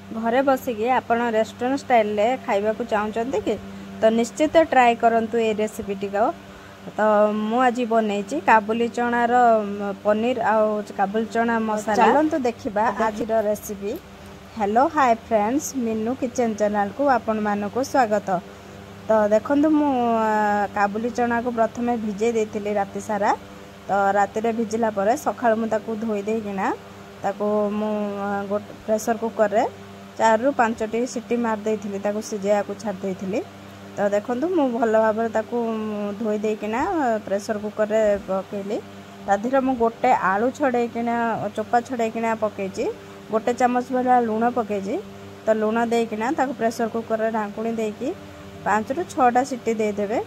घरे बसिकी आपण restaurant style रे खाइबा को चाहते कि तो निश्चित ट्राए करंतु ए रेसिपी टिको। तो मु आज बनई काबुली चणार पनीर आ काबुली चना मसाला। चलतु देखा आज recipe. Hello hi friends, Meenu kitchen channel को आपण मानक स्वागत। तो देखो मु काबुली चना को प्रथमे भिजे देती राति सारा। तो राति भिजला पर सकाळ मुझे धोई देकिना मु प्रेशर कुकर रे 4 ରୁ 5टी सीटी मार देइथिली सिझेया को छाड़ देइथिली। तो देखो मु भल भाव धोई देकिना प्रेशर कुकर रे पकेली। ताधीर मु गोटे आलू छड़ेकिना चोपा छड़ेकिना पकेची, गोटे चामच भला लूण पकेची। तो लूण देकिना प्रेशर कुकर रे ढांकुणी देकी 5 ରୁ 6टा सीटी देदेवे।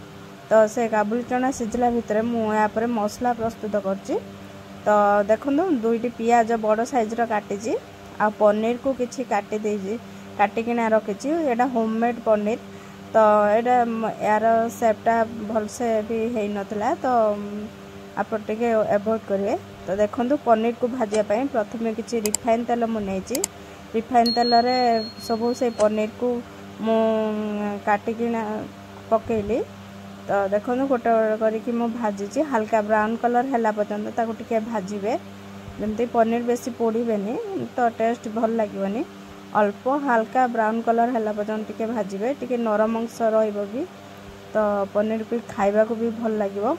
तो से काबुली चना सिझला भितर मु या पर मसला प्रस्तुत करची। तो देखो 2टी पियाज बड़ साइज रो काटिची आ पनीर को किछि काटी देजी काटिकिना रखिची। एटा होममेड पनीर। तो एटा यार सेपटा भल से भी हेई नथला, तो आप टिके अवॉइड करिवे। तो देखो पनीर को भाजिया पई प्रथमे किछि रिफाइन तेल मु नेची। रिफाइन तेल रे सब से पनीर को मु काटिकिना पकेली। तो देखो गोटे करके मु भाजी हल्का ब्राउन कलर हैला पर्यंत ताको टिके भाजिबे। जमती पनीर बेसी पोड़ीबेनी तो टेस्ट भल लगे। अल्प हल्का ब्राउन कलर हैला पर्यंत टिके भाजिबे, टिके नरम अंश रहइबो भी। तो पनीर को खाइबा को भी भल लगे।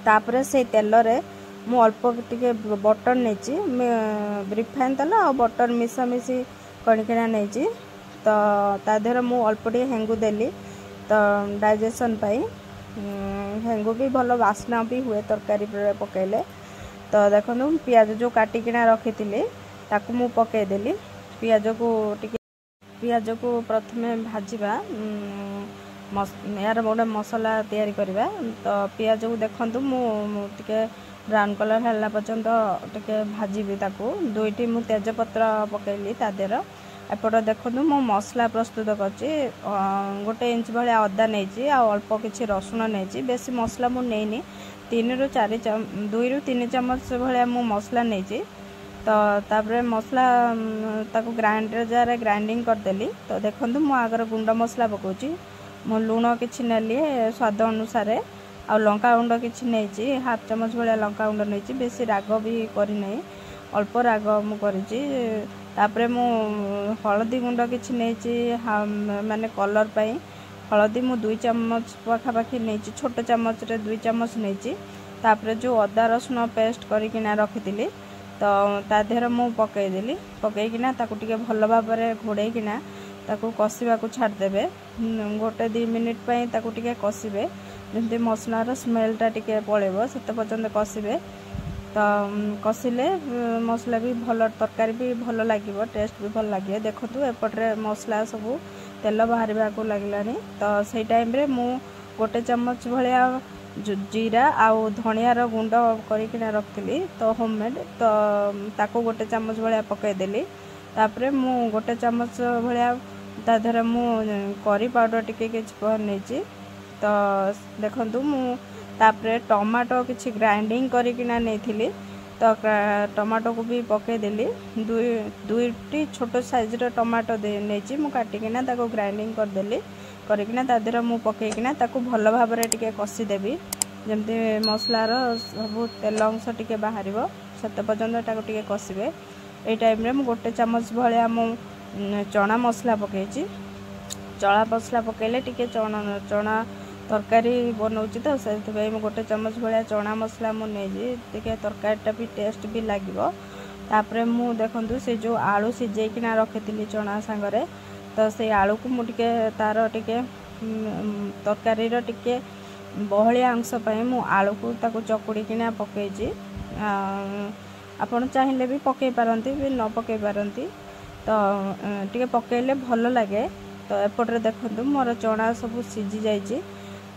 तापरे से तेल रे मु अल्प टिके बटर नेची, रिफाइन तेल और बटर मिसामिशी कणिकिना नेची। तो ता देहर मु अल्प टिके हेंगु देली। तो डाइजेशन पाई हेंगु भी भल वासना भी हुए तरकारी पकेले। तो देखो पियाज जो काटिकिना रखी ताकू मु पके देली। पियाज को प्रथमे भाजिबा यार गोटे मसला तैयारी करबा। तो पियाज को देखंतु मु टिके ब्राउन कलर हैला पर्यंत टिके भाजिबी। ताकू 2टी मु तेजपत्र पकेली ता देर। एपट देखो मु मसला प्रस्तुत करची। 1 इंच भाया अदा नहीं आ अल्प किछि रसुण नहीं। बेसी मसला मु नहीं 2 ରୁ 3 चामच भाया मु मसला नहीं। तो तापरे मसला ताको ग्राइंडर जार ग्राइंडिंग करदेली। तो देखो मु आगर गुंड मसला पकाउची। मु लूण किछि नेली स्वाद अनुसार आ लंका गुंड किछि नहीं, हाफ चामच भाया लंका गुंड नहीं। बेसी राग भी करी नहीं, अल्प राग मु करिची। तापरे मु हलदी गुंड किछि नहीं, माने कलर पाई हलदी मु 2 चामच पाखापाखि नहीं, छोट चामच रे 2 चामच नहीं। तापरे जो अदा रसुण पेस्ट करिकिना रखिथिली तो ता देहर मु पकईदेली। पकईकिना ताकू टिके भल भाव घोड़ेकिना ताकू कषिबा को छाड़ देबे। 1-2 मिनिट पई ताकू टिके कषिबे, जेमती मसलार स्मेलटा टिके पळेबो सेते पर्यंत कषिबे। तो कषिले मसला भी भल, तरकारी भी भल लगे, टेस्ट भी भल लगे। देखो एपटे मसला सब तेल बाहर को लगलानी। तो से टाइम रे मु 1 चामच भाया जीरा आउ धनियार गुंड करिकिना रखली। तो होममेड तो ताको 1 चामच भाया पकईदेली। तापरे मु 1 चामच भाया ता देहर मु करी पाउडर टिके किछि नेची। तो देखंतु मु तापरे टमाटो किछि ग्राइंडिंग करिकिना नेथिली। तो टमाटो को भी पकईदेली। 2टी छोट साइज रो टमाटो नेची मु काटिकिना ताको ग्राइंडिंग करदेली। करिकिना ता देहर मु पकईकिना ताको भल भाव रे टिके कषि देबी, जेमती मसलार सब तेल अंश टिके बाहरिबो सेते पर्यंत ताको टिके कषिबे। ए टाइम रे मु 1 चामच भाया मु चना मसला पकेची। चना मसला पकेले टिके चना तरकारी बनाऊँगी। तो से 1 चामच भाया चना मसला मु नहीं टिके तरकारीटा भी टेस्ट भी लगे। तापरे मु देखंतु से जो आलू सिझेकिना रखिथिली चना सांगरे, तो से आलू को मु टिके तार टिके तरकारी रो टिके बहलिया अंश पाई मु आलू को ताको चकुड़ीकिना पकेची। आपण चाहिले भी पकई पारंती भी न पकई पारंती। तो टिके पकेले भल लगे। तो एपटे देखंतु मोर चना सब सिझी जाइची।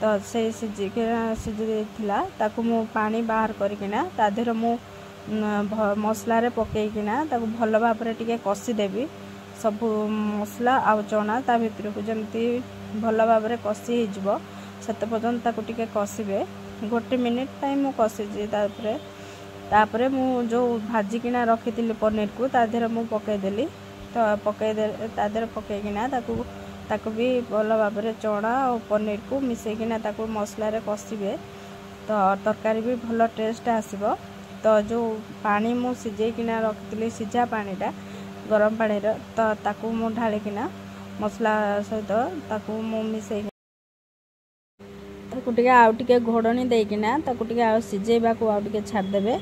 तो से सिझीला ताकू मु पानी बाहर करिकिना ता देहर मु मसला रे पकईकिना ताकू भल भाव रे टिके कषि देबी। सब मसला आ चना ता भितर को जेमती भल भाव रे कषि हिजबो सेते पर्यंत ताकू टिके कषिबे। 1 मिनिट टाइम मु कषिजी। तापरे मु जो भाजिकिना रखिथिली पनीर को ता देहर मु पकईदेली। तो पकईदे तादेह पकईकिना ताकू भी भल भाव में चना और पनीर को मिसेकिना ताकू मसला कषिबे तो तरकारी भी भल टेस्ट आसीबो। तो जो पानी मु सिझेकिना रखिली सिझा पानीटा गरम पानी तो ताकू मु ढालिकिना मसला सहित ताकू मु मिसेई ताकू आउ टिके घोड़नी देकिना ताकू टिके आउ सिझेबा को आउ टिके छाड़ देबे।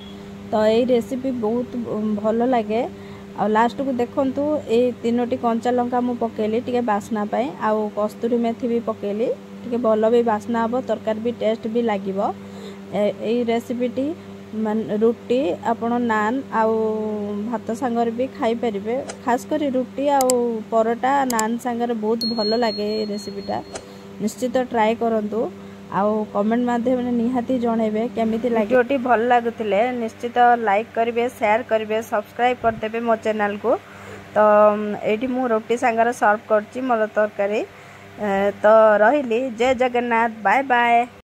तो यही रेसिपी बहुत भल लगे। आ लास्ट को देखंतु ए 3टी कंचा लंका मु पकेली टिके बास्ना पाई आउ कस्तूरी मेथी भी पकेली टिके भल भी बास्ना हबो तरकारी भी टेस्ट भी लागिबो। ए रेसिपीटी रुटी आपण नान आउ भात सांगर भी खाई परिबे। खास करी रुटी आउ परोटा नान सांगर बहुत भल लगे। ए रेसिपीटा निश्चित ट्राई करंतु आउ कमेंट माध्यम निहाती जनइबे केमिति लागे। वीडियोटी भल लागुतिले निश्चित लाइक करिवे शेयर करिवे सब्सक्राइब करदेबे मो चैनल को। तो एठी मु रोटी सांगर सर्व करची मोर तरकारी। तो रहिली जय जगन्नाथ बाय बाय।